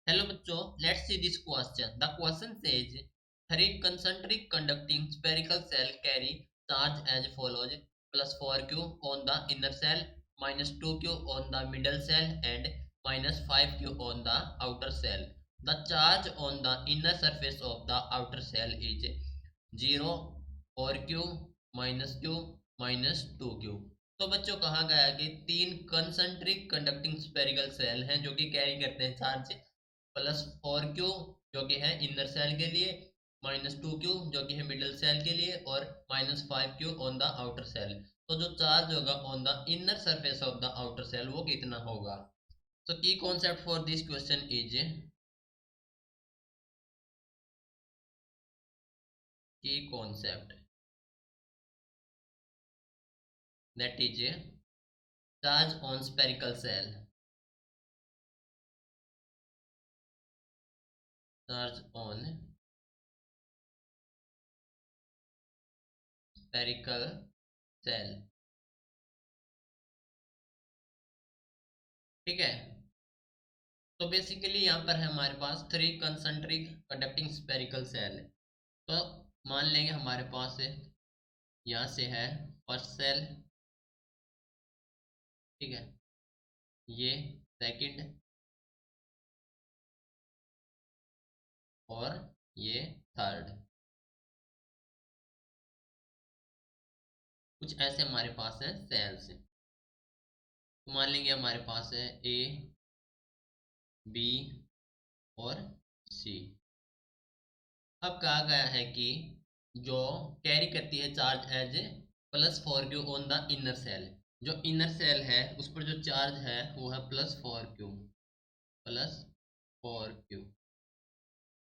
Hello bachcho, let's see this question. The question says three concentric conducting spherical cell carry charge as follows: plus 4q on the inner cell, minus 2q on the middle cell and minus 5q on the outer cell. The charge on the inner surface of the outer cell is 0 और q minus 2q। तो बच्चों कहा गया कि तीन concentric conducting spherical cell हैं जो कि कैरी करते हैं चार्ज प्लस 4q जो कि है इनर सेल के लिए, माइनस 2q जो कि है मिडल सेल के लिए और minus 5q on the outer cell. तो जो चार्ज होगा on the inner surface of the outer cell वो कितना होगा। So key concept for this question is key concept that is charge on spherical cell, charge on spherical cell। ठीक है, तो basically यहाँ पर है हमारे पास three concentric conducting spherical cell है। तो मान लेंगे हमारे पास है यहाँ से है फर्स्ट सेल, ठीक है, ये सेकंड और ये थर्ड। कुछ ऐसे हमारे पास है सेल्स। तो मान लेंगे हमारे पास है ए बी और सी। अब कहा गया है कि जो कैरी करती है charge as plus 4q on the inner cell, जो इनर सेल है उस पर जो चार्ज है वो है प्लस 4q।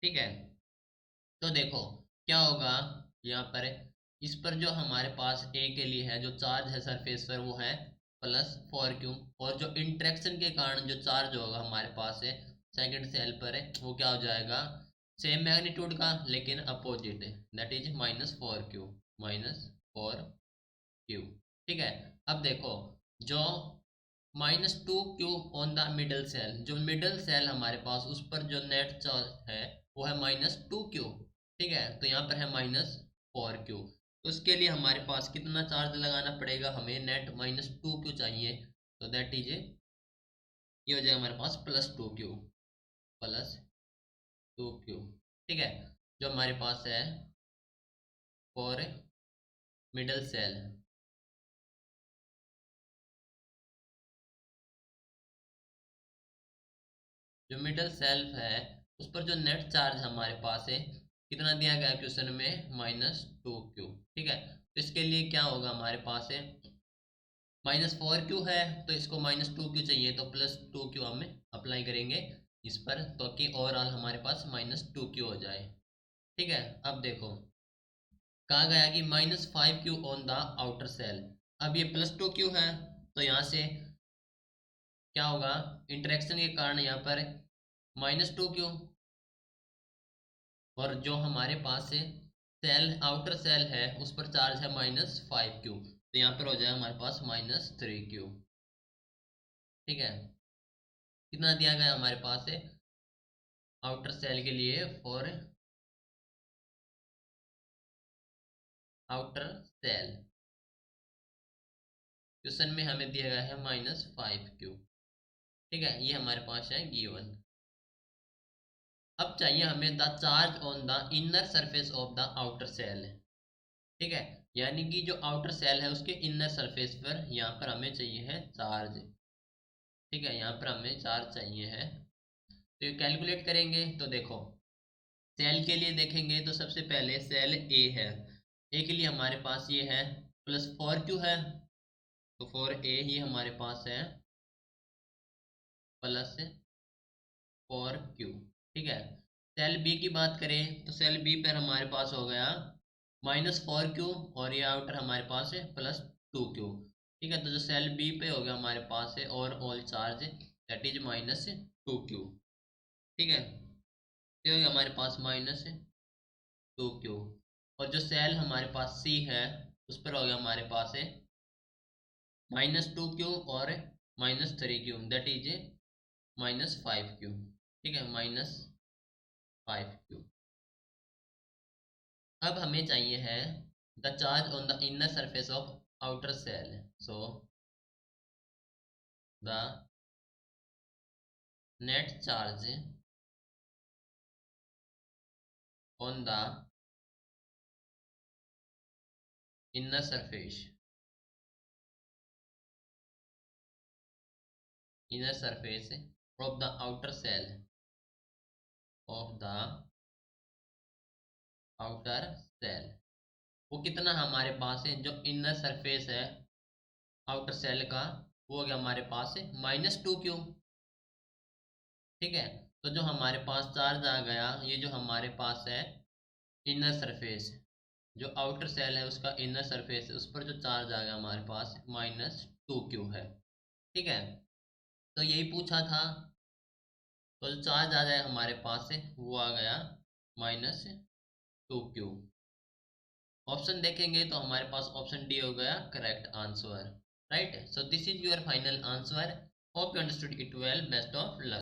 ठीक है, तो देखो क्या होगा यहाँ पर, इस पर जो हमारे पास ए के लिए है जो चार्ज है सरफेस पर वो है प्लस 4q, और जो इंट्रैक्शन के कारण जो चार्ज होगा हमारे पास है सेकंड सेल पर है वो क्या हो जाएगा, सेम मैग्नीट्यूड का लेकिन opposite, that is minus 4q। ठीक है, अब देखो जो -2q on the middle cell, जो मिडल सेल हमारे पास उस पर जो नेट चार्ज है वो है -2q। ठीक है, तो यहाँ पर है -4q। तो उसके लिए हमारे पास कितना चार्ज लगाना पड़ेगा, हमें नेट -2q चाहिए। तो दैट इज ये हो जाएगा हमारे पास प्लस 2q। ठीक है, जो हमारे पास है फॉर मिडल सेल, जो मिडल सेल्फ है उस पर जो नेट चार्ज हमारे पास है कितना दिया गया है क्वेश्चन में, -2q। ठीक है, तो इसके लिए क्या होगा हमारे पास है -4q है, तो इसको -2q चाहिए तो +2q हम अप्लाई करेंगे इस पर, तो कि ओवरऑल हमारे पास -2q हो जाए। ठीक है, अब देखो कहा गया कि -5q on the outer cell. अब ये +2q है तो यहाँ से क्या होगा, इंटरेक्शन के कारण यहाँ पर -2q, और जो हमारे पास से सेल आउटर सेल है उस पर चार्ज है -5q, तो यहाँ पर हो जाएगा हमारे पास -3q। ठीक है, कितना दिया गया हमारे पास है आउटर सेल के लिए, फॉर आउटर सेल क्वेश्चन में हमें दिया गया है -5q। ठीक है, ये हमारे पास है गिवन। अब चाहिए हमें the charge on the inner surface of the outer cell. ठीक है, यानी कि जो आउटर सेल है उसके इनर सरफेस पर यहाँ पर हमें चाहिए है चार्ज। ठीक है, यहाँ पर हमें चार्ज चाहिए है, तो ये कैलकुलेट करेंगे। तो देखो सेल के लिए देखेंगे तो सबसे पहले सेल ए है, ए के लिए हमारे पास ये है +4q है, तो फॉर ए ही हमारे पास है +4q। ठीक है, सेल बी की बात करें तो सेल बी पर हमारे पास हो गया -4q, और ये आउटर हमारे पास है +2q। ठीक है, तो जो सेल बी पे हो गया हमारे पास है और all charge that is -2q। ठीक है, तो ये हो गया हमारे पास -2q, और जो सेल हमारे पास सी है उस पर हो गया हमारे पास है -2q और -3q, दैट इज -5q। ठीक है, -5Q। अब हमें चाहिए है the charge on the inner surface of outer cell. So the net charge on the inner surface of the outer cell of the outer cell, वो कितना हमारे पास है, जो इनर सरफेस है आउटर सेल का, वो हो गया हमारे पास है -2Q। ठीक है, तो जो हमारे पास चार्ज आ गया, ये जो हमारे पास है इनर सरफेस, जो आउटर सेल है उसका इनर सरफेस है, उस पर जो चार्ज आ गया हमारे पास -2Q है। ठीक है, तो यही पूछा था। तो जो चार्ज आ जाए हमारे पास से वो आ गया -2Q। ऑप्शन देखेंगे तो हमारे पास ऑप्शन डी हो गया correct answer. Right, so this is your final answer. Hope you understood it well. Best of luck.